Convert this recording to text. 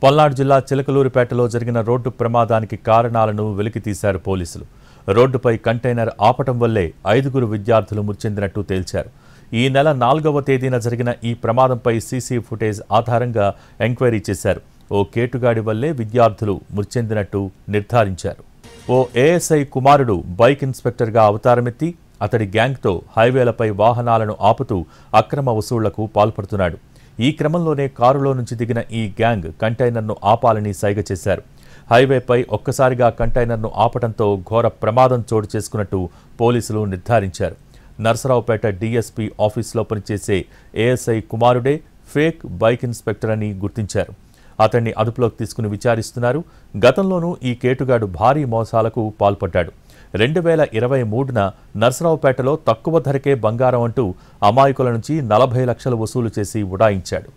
పల్నాడు జిల్లా చిలకలూరిపేటలో జరిగిన రోడ్డు ప్రమాదానికి కారణాలను వెలికితీశారు పోలీసులు. రోడ్డుపై కంటైనర్ ఆపటం వల్లే 5గురు విద్యార్థులు మృతి తేల్చారు. ఈ నెల 4వ తేదీన జరిగిన ఈ ప్రమాదంపై సీసీ ఫుటేజ్ ఆధారంగా ఎంక్వైరీ చేశారు. ఓ కేటుగాడి వల్లే విద్యార్థులు మృతి నిర్ధారించారు. ఓ ఏఎస్ఐ కుమారుడు బైక్ ఇన్స్పెక్టర్గా అవతారమెత్తి అతడి గ్యాంగ్తో హైవేలపై వాహనాలను ఆపుతూ అక్రమ వసూళ్లకు పాల్పడుతున్నాడు. ఈ క్రమంలోనే కారులో నుంచి దిగిన ఈ గ్యాంగ్ కంటైనర్ను ఆపాలని సైగ చేశారు. హైవేపై ఒక్కసారిగా కంటైనర్ను ఆపడంతో ఘోర ప్రమాదం చోటు చేసుకున్నట్టు పోలీసులు నిర్ధారించారు. నర్సరావుపేట డీఎస్పీ ఆఫీసులో పనిచేసే ఏఎస్ఐ కుమారుడే ఫేక్ బైక్ ఇన్స్పెక్టర్ అని గుర్తించారు. అతన్ని అదుపులోకి తీసుకుని విచారిస్తున్నారు. గతంలోనూ ఈ కేటుగాడు భారీ మోసాలకు పాల్పడ్డాడు. 2023న నర్సరావుపేటలో తక్కువ ధరకే బంగారం అంటూ అమాయకుల నుంచి 40 లక్షలు వసూలు చేసి ఉడాయించాడు.